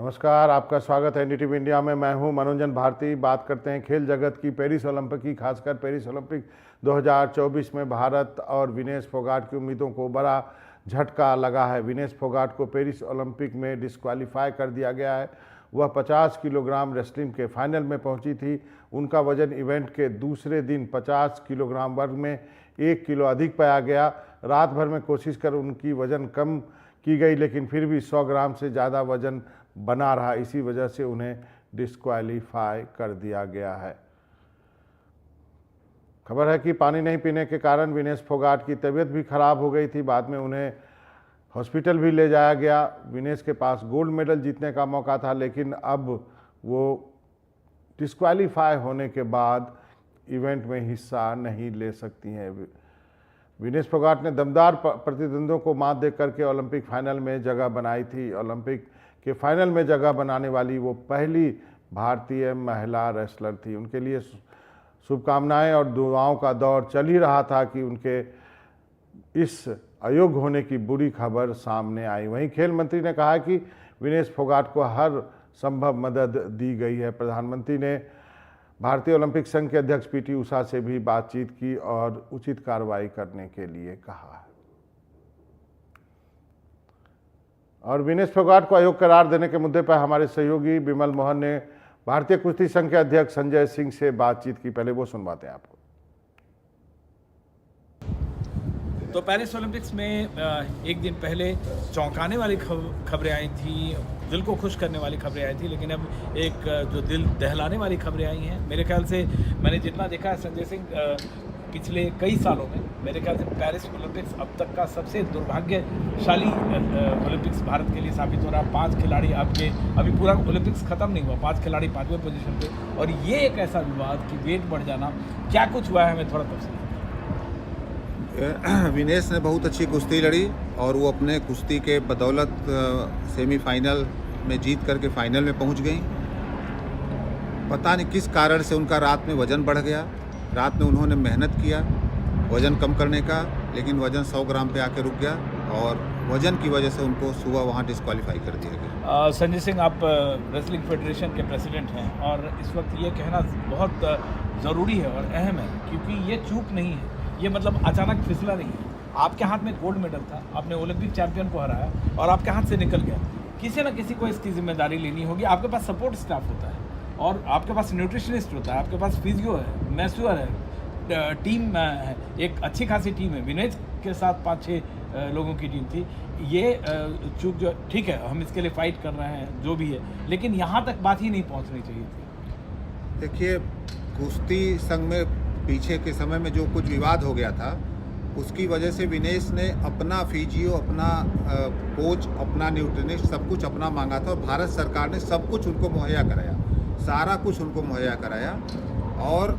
नमस्कार, आपका स्वागत है एनडीटीवी इंडिया में। मैं हूं मनोरंजन भारती। बात करते हैं खेल जगत की, पेरिस ओलंपिक की। खासकर पेरिस ओलंपिक 2024 में भारत और विनेश फोगाट की उम्मीदों को बड़ा झटका लगा है। विनेश फोगाट को पेरिस ओलंपिक में डिस्क्वालीफाई कर दिया गया है। वह 50 किलोग्राम रेसलिंग के फाइनल में पहुंची थी। उनका वजन इवेंट के दूसरे दिन 50 किलोग्राम वर्ग में 1 किलो अधिक पाया गया। रात भर में कोशिश कर उनकी वजन कम की गई, लेकिन फिर भी 100 ग्राम से ज़्यादा वजन बना रहा। इसी वजह से उन्हें डिस्क्वालीफाई कर दिया गया है। खबर है कि पानी नहीं पीने के कारण विनेश फोगाट की तबीयत भी खराब हो गई थी। बाद में उन्हें हॉस्पिटल भी ले जाया गया। विनेश के पास गोल्ड मेडल जीतने का मौका था, लेकिन अब वो डिस्क्वालीफाई होने के बाद इवेंट में हिस्सा नहीं ले सकती हैं। विनेश फोगाट ने दमदार प्रतिद्वंद्वियों को मात दे करके ओलंपिक फाइनल में जगह बनाई थी। ओलंपिक के फाइनल में जगह बनाने वाली वो पहली भारतीय महिला रेसलर थी। उनके लिए शुभकामनाएं और दुआओं का दौर चल ही रहा था कि उनके इस अयोग्य होने की बुरी खबर सामने आई। वहीं खेल मंत्री ने कहा कि विनेश फोगाट को हर संभव मदद दी गई है। प्रधानमंत्री ने भारतीय ओलंपिक संघ के अध्यक्ष पीटी उषा से भी बातचीत की और उचित कार्रवाई करने के लिए कहा है। और विनेश फोगाट को अयोग्य करार देने के मुद्दे पर हमारे सहयोगी विमल मोहन ने भारतीय कुश्ती संघ के अध्यक्ष संजय सिंह से बातचीत की। पहले वो सुनवाते हैं आपको। तो पेरिस ओलंपिक्स में एक दिन पहले चौंकाने वाली खबरें आई थी, दिल को खुश करने वाली खबरें आई थी, लेकिन अब एक जो दिल दहलाने वाली खबरें आई हैं। मेरे ख्याल से मैंने जितना देखा है संजय सिंह, पिछले कई सालों में मेरे ख्याल से पेरिस ओलंपिक्स अब तक का सबसे दुर्भाग्यशाली ओलंपिक्स भारत के लिए साबित हो रहा है। 5 खिलाड़ी अभी पूरा ओलंपिक्स खत्म नहीं हुआ, 5 खिलाड़ी 5वें पोजीशन पे, और ये एक ऐसा विवाद कि वेट बढ़ जाना, क्या कुछ हुआ है हमें थोड़ा तफसील। विनेश ने बहुत अच्छी कुश्ती लड़ी और वो अपने कुश्ती के बदौलत सेमीफाइनल में जीत करके फाइनल में पहुंच गई। पता नहीं किस कारण से उनका रात में वज़न बढ़ गया। रात में उन्होंने मेहनत किया वज़न कम करने का, लेकिन वज़न 100 ग्राम पे आके रुक गया और वज़न की वजह से उनको सुबह वहाँ डिस्क्वालीफाई कर दिया गया। संजय सिंह, आप रेसलिंग फेडरेशन के प्रेसिडेंट हैं और इस वक्त ये कहना बहुत ज़रूरी है और अहम है, क्योंकि ये चूक नहीं है, ये मतलब अचानक फिसला नहीं है। आपके हाथ में गोल्ड मेडल था, आपने ओलंपिक चैंपियन को हराया और आपके हाथ से निकल गया। किसी न किसी को इसकी जिम्मेदारी लेनी होगी। आपके पास सपोर्ट स्टाफ होता है और आपके पास न्यूट्रिशनिस्ट होता है, आपके पास फिजियो है, मैस्योर है, टीम है, एक अच्छी खासी टीम है। विनेश के साथ 5-6 लोगों की टीम थी। ये चूक जो ठीक है, हम इसके लिए फाइट कर रहे हैं जो भी है, लेकिन यहाँ तक बात ही नहीं पहुँचनी चाहिए थी। देखिए, कुश्ती संघ में पीछे के समय में जो कुछ विवाद हो गया था, उसकी वजह से विनेश ने अपना फिजियो, अपना कोच, अपना न्यूट्रिनिस्ट सब कुछ अपना मांगा था और भारत सरकार ने सब कुछ उनको मुहैया कराया, सारा कुछ उनको मुहैया कराया। और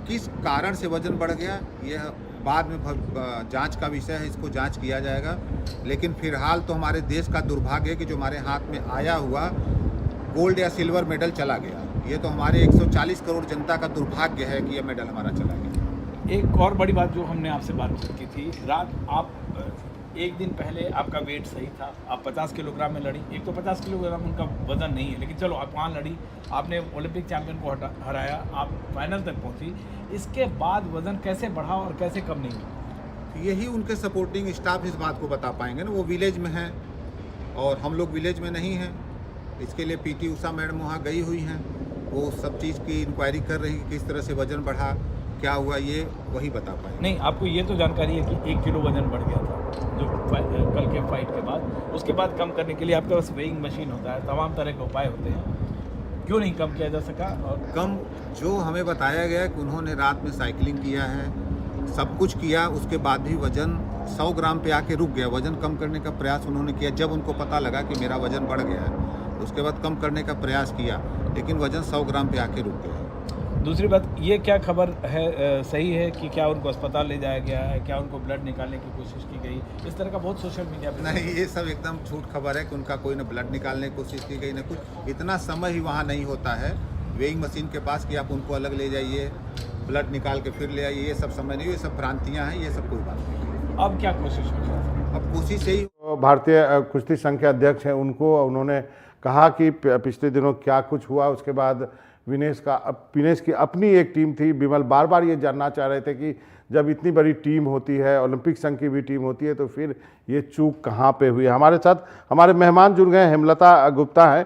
किस कारण से वज़न बढ़ गया, यह बाद में जांच का विषय है, इसको जांच किया जाएगा। लेकिन फिलहाल तो हमारे देश का दुर्भाग्य है कि जो हमारे हाथ में आया हुआ गोल्ड या सिल्वर मेडल चला गया। ये तो हमारे 140 करोड़ जनता का दुर्भाग्य है कि यह मेडल हमारा चला गया। एक और बड़ी बात जो हमने आपसे बातचीत की थी, रात आप एक दिन पहले आपका वेट सही था, आप 50 किलोग्राम में लड़ी। एक तो 50 किलोग्राम उनका वजन नहीं है, लेकिन चलो आप वहाँ लड़ी, आपने ओलंपिक चैंपियन को हराया, आप फाइनल तक पहुँची। इसके बाद वज़न कैसे बढ़ा और कैसे कम नहीं हुआ? यही उनके सपोर्टिंग स्टाफ इस बात को बता पाएंगे ना। वो विलेज में हैं और हम लोग विलेज में नहीं हैं। इसके लिए पीटी उषा मैडम वहाँ गई हुई हैं, वो सब चीज़ की इंक्वायरी कर रही है, किस तरह से वज़न बढ़ा, क्या हुआ, ये वही बता पाए। नहीं, आपको ये तो जानकारी है कि 1 किलो वज़न बढ़ गया था जो कल के फाइट के बाद। उसके बाद कम करने के लिए आपके पास वेइंग मशीन होता है, तमाम तरह के उपाय होते हैं, क्यों नहीं कम किया जा सका? और कम जो हमें बताया गया कि उन्होंने रात में साइकिलिंग किया है, सब कुछ किया, उसके बाद भी वज़न 100 ग्राम पे आके रुक गया। वज़न कम करने का प्रयास उन्होंने किया। जब उनको पता लगा कि मेरा वज़न बढ़ गया है, उसके बाद कम करने का प्रयास किया, लेकिन वज़न 100 ग्राम पे आके रुक गया। दूसरी बात, ये क्या खबर है, सही है कि क्या उनको अस्पताल ले जाया गया है, क्या उनको ब्लड निकालने की कोशिश की गई? इस तरह का बहुत सोशल मीडिया पे नहीं, ये सब एकदम झूठ खबर है कि उनका कोई न ब्लड निकालने की कोशिश की गई, न कुछ। इतना समय ही वहाँ नहीं होता है वेइंग मशीन के पास कि आप उनको अलग ले जाइए, ब्लड निकाल के फिर ले आइए। ये सब समय नहीं, ये सब भ्रांतियाँ हैं, ये सब कोई बात नहीं। अब क्या कोशिश हो रही है? अब कोशिश यही। भारतीय कुश्ती संघ के अध्यक्ष हैं, उन्होंने कहा कि पिछले दिनों क्या कुछ हुआ। उसके बाद विनेश की अपनी एक टीम थी। विमल बार बार ये जानना चाह रहे थे कि जब इतनी बड़ी टीम होती है, ओलंपिक संघ की भी टीम होती है, तो फिर ये चूक कहाँ पे हुई। हमारे साथ हमारे मेहमान जुड़ गए। हेमलता गुप्ता हैं,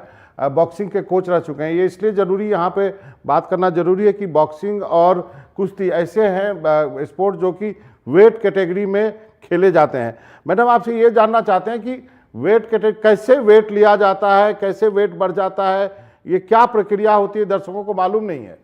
बॉक्सिंग के कोच रह चुके हैं। ये इसलिए ज़रूरी यहाँ पे बात करना ज़रूरी है कि बॉक्सिंग और कुश्ती ऐसे हैं स्पोर्ट जो कि वेट कैटेगरी में खेले जाते हैं। मैडम, आपसे ये जानना चाहते हैं कि वेट कैटेगरी कैसे वेट लिया जाता है, कैसे वेट बढ़ जाता है, ये क्या प्रक्रिया होती है, दर्शकों को मालूम नहीं है।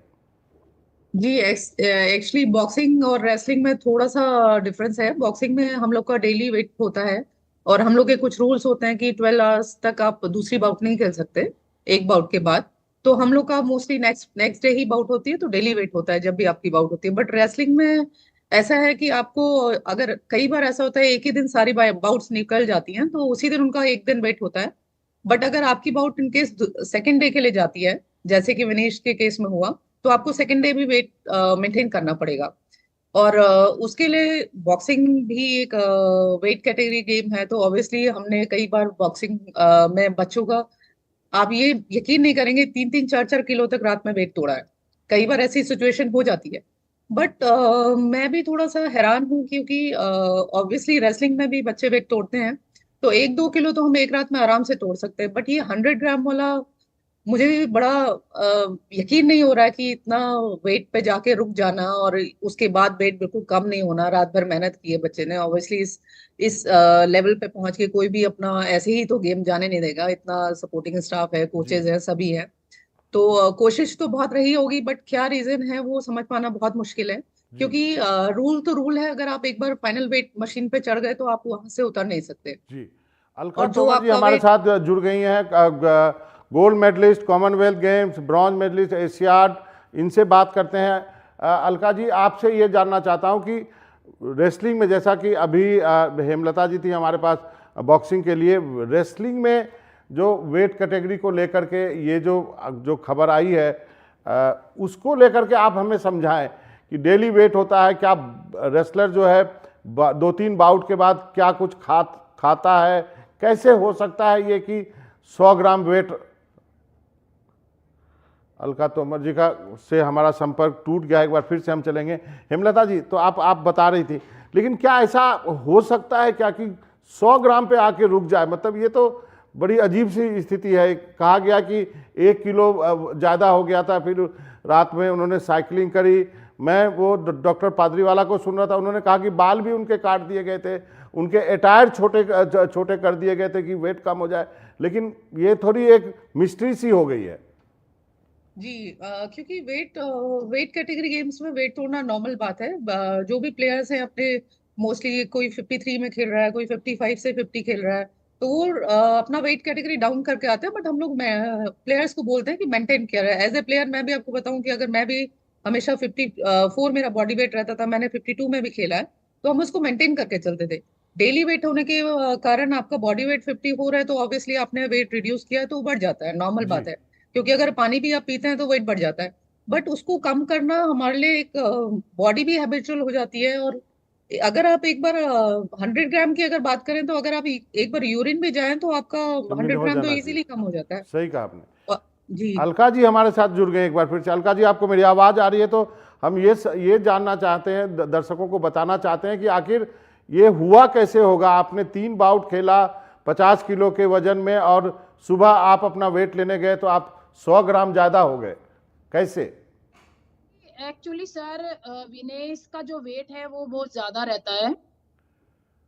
जी, एक्चुअली बॉक्सिंग और रेसलिंग में थोड़ा सा डिफरेंस है। बॉक्सिंग में हम लोग का डेली वेट होता है और हम लोग के कुछ रूल्स होते हैं कि 12 आवर्स तक आप दूसरी बाउट नहीं खेल सकते एक बाउट के बाद। तो हम लोग का मोस्टली नेक्स्ट डे ही बाउट होती है, तो डेली वेट होता है जब भी आपकी बाउट होती है। बट रेसलिंग में ऐसा है कि आपको, अगर कई बार ऐसा होता है एक ही दिन सारी बाउट्स निकल जाती हैं तो उसी दिन उनका एक दिन वेट होता है। बट अगर आपकी बाउट इनकेस सेकेंड डे के लिए जाती है, जैसे कि विनेश के केस में हुआ, तो आपको सेकेंड डे भी वेट मेंटेन करना पड़ेगा। और उसके लिए बॉक्सिंग भी एक वेट कैटेगरी गेम है, तो ऑब्वियसली हमने कई बार बॉक्सिंग में बच्चों का, आप ये यकीन नहीं करेंगे, 3-3 4-4 किलो तक रात में वेट तोड़ा है। कई बार ऐसी सिचुएशन हो जाती है। बट मैं भी थोड़ा सा हैरान हूँ क्योंकि ऑब्वियसली रेसलिंग में भी बच्चे वेट तोड़ते हैं, तो 1-2 किलो तो हम एक रात में आराम से तोड़ सकते हैं। बट ये 100 ग्राम वाला मुझे भी बड़ा यकीन नहीं हो रहा है कि इतना वेट पे जाके रुक जाना और उसके बाद वेट बिल्कुल कम नहीं होना। रात भर मेहनत की है बच्चे ने, ऑब्वियसली इस लेवल पे पहुंच के कोई भी अपना ऐसे ही तो गेम जाने नहीं देगा। इतना सपोर्टिंग स्टाफ है, कोचेज है, सभी है। तो कोशिश तो बहुत रही होगी, बट क्या रीजन है वो समझ पाना बहुत मुश्किल है। क्योंकि रूल तो रूल है, अगर आप एक बार फाइनल वेट मशीन पे चढ़ गए तो आप वहां से उतर नहीं सकते। जी, अलका और जो तोमर जी आपका हमारे वेट, साथ जुड़ गई हैं, gold medalist, commonwealth games, bronze medalist, Asiad, इनसे बात करते हैं। अलका जी, आपसे ये जानना चाहता हूँ कि रेसलिंग में, जैसा कि अभी हेमलता जी थी हमारे पास बॉक्सिंग के लिए, रेसलिंग में जो वेट कैटेगरी को लेकर के ये जो खबर आई है, उसको लेकर के आप हमें समझाएं कि डेली वेट होता है क्या, रेसलर जो है 2-3 बाउट के बाद क्या कुछ खाता है, कैसे हो सकता है ये कि 100 ग्राम वेट। अलका तोमर जी का से हमारा संपर्क टूट गया, एक बार फिर से हम चलेंगे। हेमलता जी, तो आप बता रही थी, लेकिन क्या ऐसा हो सकता है क्या कि 100 ग्राम पे आके रुक जाए? मतलब ये तो बड़ी अजीब सी स्थिति है। कहा गया कि 1 किलो ज़्यादा हो गया था, फिर रात में उन्होंने साइकिलिंग करी। मैं वो डॉक्टर पादरीवाला को सुन रहा था, उन्होंने कहा कि बाल भी उनके काट दिए गए थे, उनके अटायर छोटे कर दिए गए थे कि वेट कम हो जाए। लेकिन ये थोड़ी एक मिस्ट्री सी हो गई है। जी, क्योंकि वेट कैटेगरी गेम्स में वेट तोड़ना नॉर्मल बात है। जो भी प्लेयर्स हैं अपने, मोस्टली कोई 53 में खेल रहा है, कोई 55 से 50 खेल रहा है, तो वो अपना वेट कैटेगरी डाउन करके आते हैं। बट हम लोग प्लेयर्स को बोलते हैं कि मेंटेन किया रहे। एज ए प्लेयर मैं भी आपको बताऊं कि अगर मैं भी हमेशा 54 मेरा बॉडी वेट रहता था, मैंने 52 में भी खेला है, तो हम उसको मेंटेन करके चलते थे। डेली वेट होने के कारण आपका बॉडी वेट 50 हो रहा है, तो ऑब्वियसली आपने वेट रिड्यूस किया तो वो बढ़ जाता है, नॉर्मल बात है। क्योंकि अगर पानी भी आप पीते हैं तो वेट बढ़ जाता है। बट उसको कम करना हमारे लिए एक, बॉडी भी हैबिचुअल हो जाती है। और अगर आप एक बार 100 ग्राम की अगर बात करें, तो अगर आप एक बार यूरिन भी जाएं तो आपका तो 100 हो ग्राम तो जाना इजीली कम हो जाता है। सही कहा आपने। जी, अलका जी हमारे साथ जुड़ गए एक बार फिर से। अलका जी, आपको मेरी आवाज़ आ रही है? तो हम ये जानना चाहते हैं, दर्शकों को बताना चाहते हैं कि आखिर ये हुआ कैसे होगा। आपने 3 बाउट खेला 50 किलो के वजन में, और सुबह आप अपना वेट लेने गए तो आप 100 ग्राम ज़्यादा हो गए, कैसे? एक्चुअली सर, विनेश का जो वेट है वो बहुत ज्यादा रहता है।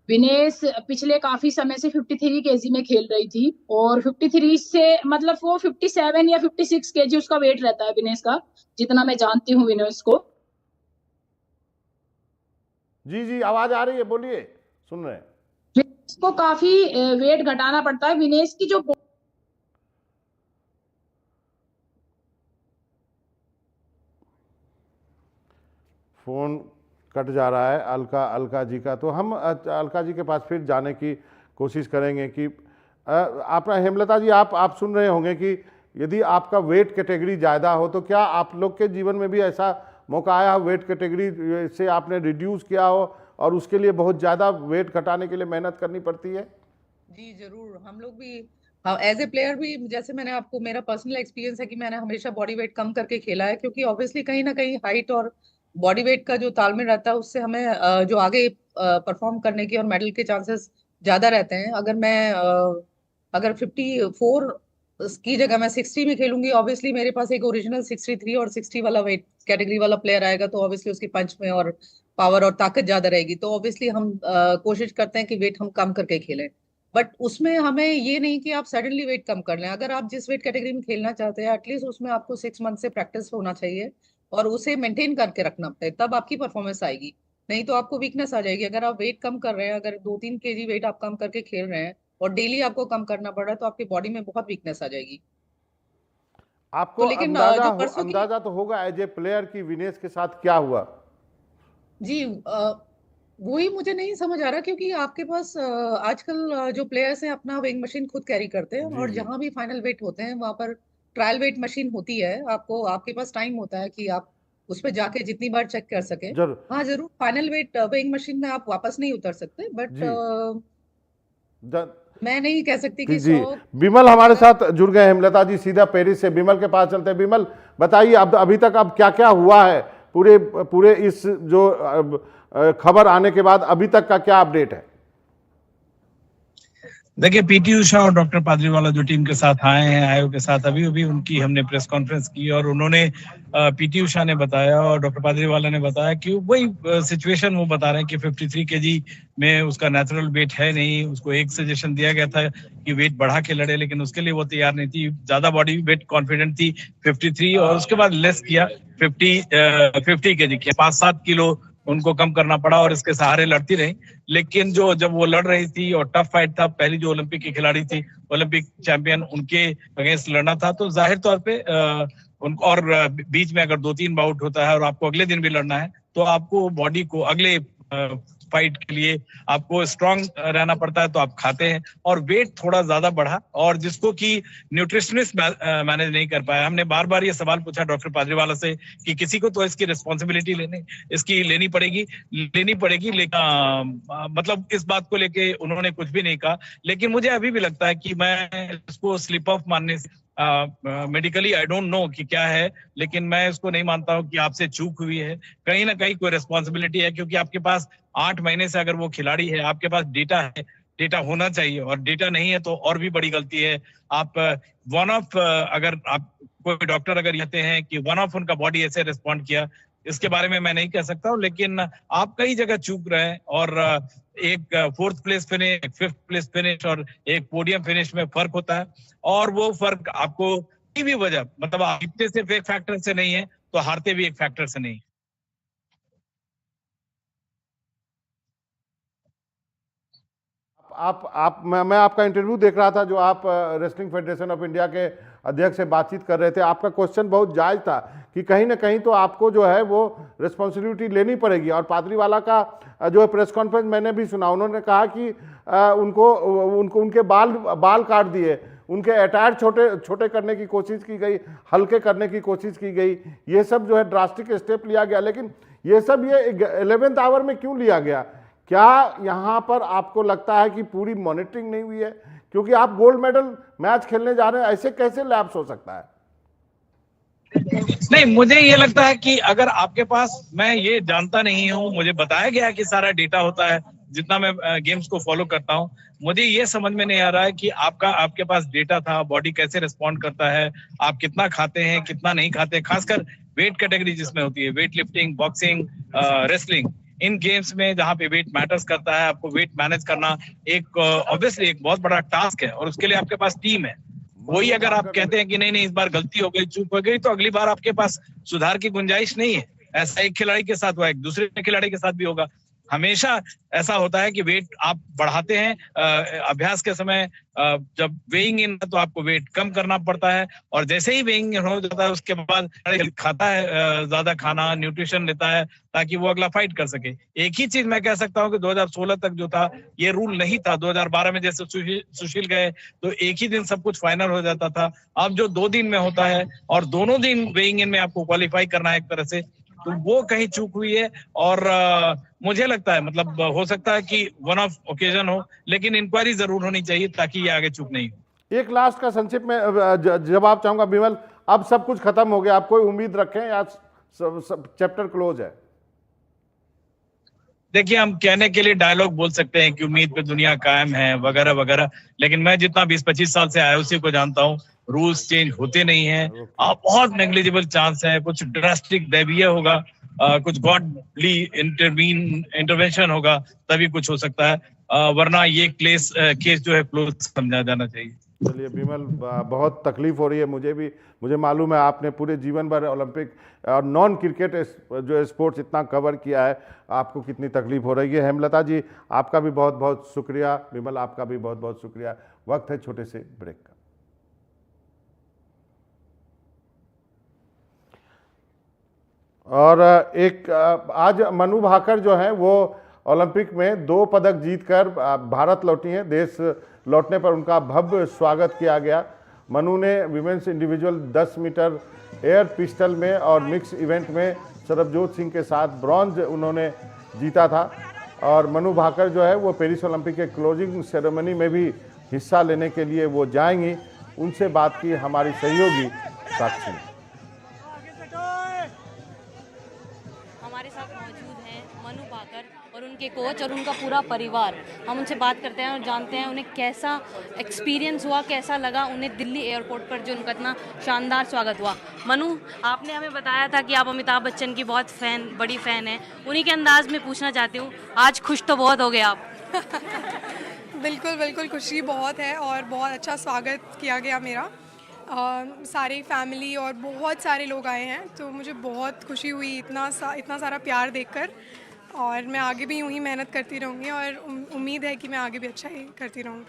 विनेश पिछले काफी समय से 53 केजी में खेल रही थी, और 53 से मतलब वो 57 या 56 केजी उसका वेट रहता है विनेश का, जितना मैं जानती हूँ विनेश को। जी जी, आवाज़ आ रही है, बोलिए, सुन रहे हैं। विनेश को काफी वेट घटाना पड़ता है। विनेश की जो फ़ोन कट जा रहा है अलका जी का, तो हम अलका जी के पास फिर जाने की कोशिश करेंगे कि आप हेमलता जी, आप सुन रहे होंगे कि यदि आपका वेट कैटेगरी ज़्यादा हो तो क्या आप लोग के जीवन में भी ऐसा मौका आया, वेट कैटेगरी से आपने रिड्यूस किया हो और उसके लिए बहुत ज़्यादा वेट घटाने के लिए मेहनत करनी पड़ती है? जी जरूर। हम लोग भी हाँ, एज ए प्लेयर भी जैसे मैंने आपको, मेरा पर्सनल एक्सपीरियंस है कि मैंने हमेशा बॉडी वेट कम करके खेला है, क्योंकि ऑब्वियसली कहीं ना कहीं हाइट और बॉडी वेट का जो तालमेल रहता है उससे हमें जो आगे परफॉर्म करने की और मेडल के चांसेस ज्यादा रहते हैं। अगर 54 की जगह मैं 60 में खेलूंगी, ऑब्वियसली मेरे पास एक ओरिजिनल 63 और 60 वाला वेट कैटेगरी वाला प्लेयर आएगा, तो ऑब्वियसली उसकी पंच में और पावर और ताकत ज्यादा रहेगी। तो ऑब्वियसली हम कोशिश करते हैं कि वेट हम कम करके खेलें, बट उसमें हमें ये नहीं कि आप सडनली वेट कम कर लें। अगर आप जिस वेट कैटेगरी में खेलना चाहते हैं, एटलीस्ट उसमें आपको 6 मंथ से प्रैक्टिस होना चाहिए और उसे मेंटेन करके रखना पड़े, तब आपकी परफॉर्मेंस आएगी। नहीं तो आपको वीकनेस आ जाएगी। अगर आप वेट कम कर रहे हैं, अगर 2-3 kg वेट आप कम करके खेल रहे हैं और डेली आपको कम करना पड़ रहा है, तो आपकी बॉडी में बहुत वीकनेस आ जाएगी। आपको तो लेकिन जो परसों की, अंदाजा तो होगा एज ए प्लेयर कि विनेश के साथ क्या हुआ। जी वही मुझे नहीं समझ आ रहा, क्योंकि आपके पास आजकल जो प्लेयर्स हैं अपना वेइंग मशीन खुद कैरी करते हैं, जी और जी जहां भी फाइनल वेट होते हैं वहां पर ट्रायल वेट मशीन होती है। आपके पास टाइम होता है कि आप उस पर जाके जितनी बार चेक कर सके। जरूर हाँ जरूर, फाइनल वेट वेइंग मशीन में आप वापस नहीं उतर सकते, बट जी मैं नहीं कह सकती जी कि जी 100 विमल हमारे साथ जुड़ गए हैं। हेमलता जी सीधा पेरिस से विमल के पास चलते हैं। विमल बताइए, अब अभी तक अब क्या क्या हुआ है, पूरे पूरे इस जो खबर आने के बाद अभी तक का क्या अपडेट है। देखिए, पीटी उषा और डॉक्टर पादरीवाला जो टीम के साथ आए हैं, आयोग के साथ, अभी अभी उनकी हमने प्रेस कॉन्फ्रेंस की और उन्होंने पीटी उषा ने बताया और डॉक्टर पादरीवाला ने बताया कि वही सिचुएशन वो बता रहे हैं कि 53 kg में उसका नेचुरल वेट है नहीं। उसको एक सजेशन दिया गया था कि वेट बढ़ा के लड़े, लेकिन उसके लिए वो तैयार नहीं थी। ज्यादा बॉडी वेट कॉन्फिडेंट थी 53, और उसके बाद लेस किया 50 kg किया, 5-7 किलो उनको कम करना पड़ा और इसके सहारे लड़ती रही। लेकिन जब वो लड़ रही थी और टफ फाइट था, पहली जो ओलंपिक की खिलाड़ी थी, ओलंपिक चैंपियन, उनके अगेंस्ट लड़ना था, तो जाहिर तौर पे उनको, और बीच में अगर 2-3 बाउट होता है और आपको अगले दिन भी लड़ना है, तो आपको बॉडी को अगले फाइट के लिए आपको स्ट्रांग रहना पड़ता है, तो आप खाते हैं और वेट थोड़ा ज्यादा बढ़ा, और जिसको कि न्यूट्रिशनिस्ट मैनेज नहीं कर पाया। हमने बार बार ये सवाल पूछा डॉक्टर पादरीवाला से कि किसी को तो इसकी रिस्पॉन्सिबिलिटी लेनी पड़ेगी, लेकिन मतलब इस बात को लेके उन्होंने कुछ भी नहीं कहा। लेकिन मुझे अभी भी लगता है कि मैं इसको स्लिप ऑफ मानने से, मेडिकली आई डोंट नो कि क्या है, लेकिन मैं इसको नहीं मानता हूं कि आपसे चूक हुई है। कहीं ना कहीं कोई रिस्पॉन्सिबिलिटी है, क्योंकि आपके पास 8 महीने से अगर वो खिलाड़ी है, आपके पास डेटा है, डेटा होना चाहिए, और डेटा नहीं है तो और भी बड़ी गलती है। आप अगर आप कोई डॉक्टर अगर कहते हैं कि वन ऑफ उनका बॉडी ऐसे रिस्पॉन्ड किया, इसके बारे में मैं नहीं कह सकता हूँ, लेकिन आप कई जगह चूक रहे हैं। और एक 4th place finish, 5th place finish और एक पोडियम फिनिश में फर्क होता है, और वो फर्क आपको कोई भी वजह, मतलब आप जीतते सिर्फ एक फैक्टर से नहीं है, तो हारते भी एक फैक्टर से नहीं है। मैं आपका इंटरव्यू देख रहा था जो आप रेसलिंग फेडरेशन ऑफ इंडिया के अध्यक्ष से बातचीत कर रहे थे। आपका क्वेश्चन बहुत जायज था कि कहीं ना कहीं तो आपको जो है वो रिस्पॉन्सिबिलिटी लेनी पड़ेगी। और पादरीवाला का जो प्रेस कॉन्फ्रेंस मैंने भी सुना, उन्होंने कहा कि उनके बाल काट दिए, उनके अटायर छोटे करने की कोशिश की गई, हल्के करने की कोशिश की गई, ये सब जो है ड्रास्टिक स्टेप लिया गया। लेकिन ये सब 11th आवर में क्यों लिया गया? क्या यहाँ पर आपको लगता है कि पूरी मॉनिटरिंग नहीं हुई है? क्योंकि आप गोल्ड मेडल मैच खेलने जा रहे हैं, ऐसे कैसे लैप्स हो सकता है? नहीं, मुझे ये लगता है कि अगर आपके पास, मैं ये जानता नहीं हूँ, मुझे बताया गया कि सारा डेटा होता है, जितना मैं गेम्स को फॉलो करता हूँ, मुझे ये समझ में नहीं आ रहा है कि आपके पास डेटा था, बॉडी कैसे रिस्पॉन्ड करता है, आप कितना खाते हैं, कितना नहीं खाते, खासकर वेट कैटेगरी जिसमें होती है, वेट लिफ्टिंग, बॉक्सिंग, रेसलिंग, इन गेम्स में जहां पे वेट मैटर्स करता है, आपको वेट मैनेज करना एक ऑब्वियसली एक बहुत बड़ा टास्क है, और उसके लिए आपके पास टीम है। वही अगर आप कहते हैं कि नहीं इस बार गलती हो गई, चूक हो गई, तो अगली बार आपके पास सुधार की गुंजाइश नहीं है। ऐसा एक खिलाड़ी के साथ हुआ, एक दूसरे खिलाड़ी के साथ भी होगा। हमेशा ऐसा होता है कि वेट आप बढ़ाते हैं अभ्यास के समय, जब वेइंग इन तो आपको वेट कम करना पड़ता है, और जैसे ही वेइंग इन हो जाता है उसके बाद खाता है, ज्यादा खाना, न्यूट्रिशन लेता है, ताकि वो अगला फाइट कर सके। एक ही चीज मैं कह सकता हूँ कि 2016 तक जो था ये रूल नहीं था। 2012 में जैसे सुशील गए तो एक ही दिन सब कुछ फाइनल हो जाता था। अब जो 2 दिन में होता है और दोनों दिन वेइंग इन में आपको क्वालिफाई करना है एक तरह से, तो वो कहीं चूक हुई है। और मुझे लगता है, मतलब हो सकता है कि वन ऑफ ओकेजन हो, लेकिन इंक्वायरी जरूर होनी चाहिए ताकि ये आगे चूक नहीं हो। एक लास्ट का संक्षिप्त में जवाब चाहूंगा विमल, अब सब कुछ खत्म हो गया, आप कोई उम्मीद रखें या सब चैप्टर क्लोज है? देखिए, हम कहने के लिए डायलॉग बोल सकते हैं कि उम्मीद पे दुनिया कायम है वगैरह वगैरह, लेकिन मैं जितना 20-25 साल से आईओसी को जानता हूँ, रूल्स चेंज होते नहीं हैं। बहुत नेग्लिजिबल चांस है, कुछ ड्रास्टिक दैवीय होगा, कुछ गॉडली इंटरवेंशन होगा, तभी कुछ हो सकता है, वरना ये केस जो है क्लोज समझा जाना चाहिए। चलिए विमल, बहुत तकलीफ हो रही है मुझे भी, मुझे मालूम है आपने पूरे जीवन भर ओलंपिक और नॉन क्रिकेट जो स्पोर्ट्स इतना कवर किया है, आपको कितनी तकलीफ हो रही है। हेमलता जी, आपका भी बहुत बहुत शुक्रिया, विमल आपका भी बहुत बहुत शुक्रिया। वक्त है छोटे से ब्रेक का। और एक आज मनु भाकर जो है वो ओलंपिक में 2 पदक जीतकर भारत लौटी हैं। देश लौटने पर उनका भव्य स्वागत किया गया। मनु ने women's individual 10 meter air pistol में और मिक्स इवेंट में सरबजोत सिंह के साथ ब्रॉन्ज उन्होंने जीता था। और मनु भाकर जो है वो पेरिस ओलंपिक के क्लोजिंग सेरेमनी में भी हिस्सा लेने के लिए वो जाएंगी। उनसे बात की हमारी सहयोगी साक्षी। हमारे साथ मौजूद हैं मनु भाकर और उनके कोच और उनका पूरा परिवार। हम उनसे बात करते हैं और जानते हैं उन्हें कैसा एक्सपीरियंस हुआ, कैसा लगा उन्हें दिल्ली एयरपोर्ट पर जो उनका इतना शानदार स्वागत हुआ। मनु, आपने हमें बताया था कि आप अमिताभ बच्चन की बहुत बड़ी फ़ैन हैं। उन्हीं के अंदाज में पूछना चाहती हूँ, आज खुश तो बहुत हो गए आप? बिल्कुल बिल्कुल, खुशी बहुत है और बहुत अच्छा स्वागत किया गया मेरा। सारी फैमिली और बहुत सारे लोग आए हैं, तो मुझे बहुत खुशी हुई इतना सारा प्यार देखकर। और मैं आगे भी यूं ही मेहनत करती रहूँगी और उम्मीद है कि मैं आगे भी अच्छा ही करती रहूँगी।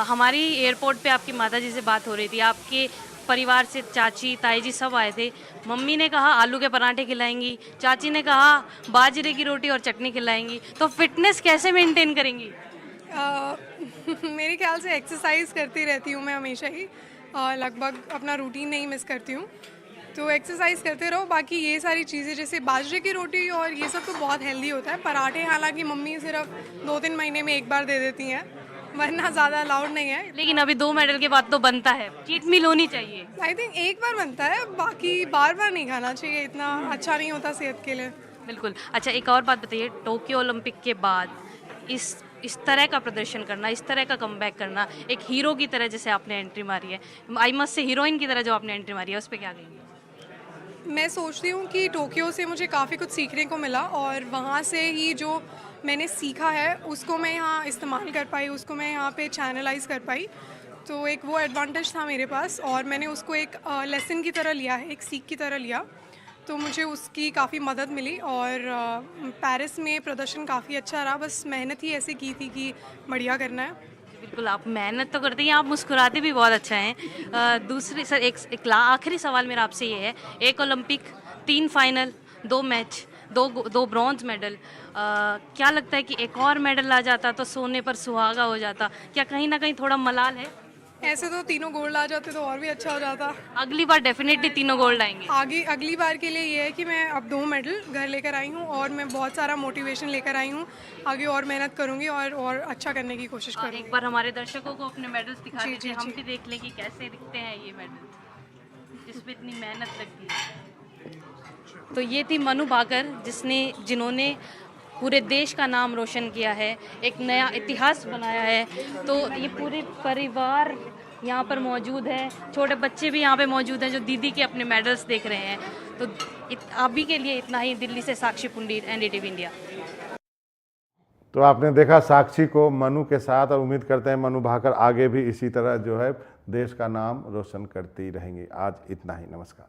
हमारी एयरपोर्ट पे आपकी माताजी से बात हो रही थी, आपके परिवार से चाची ताई जी सब आए थे। मम्मी ने कहा आलू के पराठे खिलाएंगी, चाची ने कहा बाजरे की रोटी और चटनी खिलाएंगी। तो फिटनेस कैसे मेंटेन करेंगी? मेरे ख्याल से एक्सरसाइज करती रहती हूँ मैं हमेशा ही, लगभग अपना रूटीन नहीं मिस करती हूँ, तो एक्सरसाइज करते रहो। बाकी ये सारी चीज़ें जैसे बाजरे की रोटी और ये सब तो बहुत हेल्दी होता है। पराठे हालांकि मम्मी सिर्फ 2-3 महीने में एक बार दे देती हैं, वरना ज़्यादा अलाउड नहीं है। लेकिन अभी 2 मेडल के बाद तो बनता है, चीट मील होनी चाहिए। आई थिंक एक बार बनता है, बाकी बार बार नहीं खाना चाहिए, इतना अच्छा नहीं होता सेहत के लिए। बिल्कुल। अच्छा, एक और बात बताइए, टोक्यो ओलंपिक के बाद इस तरह का प्रदर्शन करना, इस तरह का कमबैक करना, एक हीरो की तरह जैसे आपने एंट्री मारी है, आई मस्ट से हीरोइन की तरह जो आपने एंट्री मारी है, उस पर क्या कहेंगे? मैं सोचती हूँ कि टोक्यो से मुझे काफ़ी कुछ सीखने को मिला और वहाँ से ही जो मैंने सीखा है उसको मैं यहाँ इस्तेमाल कर पाई, उसको मैं यहाँ पे चैनलाइज कर पाई। तो एक वो एडवांटेज था मेरे पास और मैंने उसको एक लेसन की तरह लिया है, एक सीख की तरह लिया, तो मुझे उसकी काफ़ी मदद मिली। और पेरिस में प्रदर्शन काफ़ी अच्छा रहा, बस मेहनत ही ऐसे की थी कि बढ़िया करना है। बिल्कुल, आप मेहनत तो करते हैं, आप मुस्कुराते भी बहुत अच्छा हैं। दूसरी सर, एक आखिरी सवाल मेरा आपसे ये है, एक Olympic, 3 final, 2 match, 2 bronze medal, क्या लगता है कि एक और मेडल आ जाता तो सोने पर सुहागा हो जाता? क्या कहीं ना कहीं थोड़ा मलाल है? ऐसे तो 3 गोल्ड आ जाते तो और भी अच्छा हो जाता। अगली बार डेफिनेटली 3 गोल्ड आएंगे। अगली बार के लिए ये है कि मैं अब 2 मेडल घर लेकर आई हूँ और मैं बहुत सारा मोटिवेशन लेकर आई हूँ, आगे और मेहनत करूँगी और अच्छा करने की कोशिश करूँगी। एक बार हमारे दर्शकों को अपने मेडल्स दिखा दीजिए, हम भी देख लें कि कैसे दिखते हैं ये मेडल जिसमें इतनी मेहनत लगती है। तो ये थी मनु भाकर, जिन्होंने पूरे देश का नाम रोशन किया है, एक नया इतिहास बनाया है। तो ये पूरे परिवार यहाँ पर मौजूद है, छोटे बच्चे भी यहाँ पे मौजूद हैं जो दीदी के अपने मेडल्स देख रहे हैं। तो अभी के लिए इतना ही। दिल्ली से साक्षी पुंडीर, NDTV इंडिया। तो आपने देखा साक्षी को मनु के साथ, और उम्मीद करते हैं मनु भाकर आगे भी इसी तरह जो है देश का नाम रोशन करती रहेंगी। आज इतना ही, नमस्कार।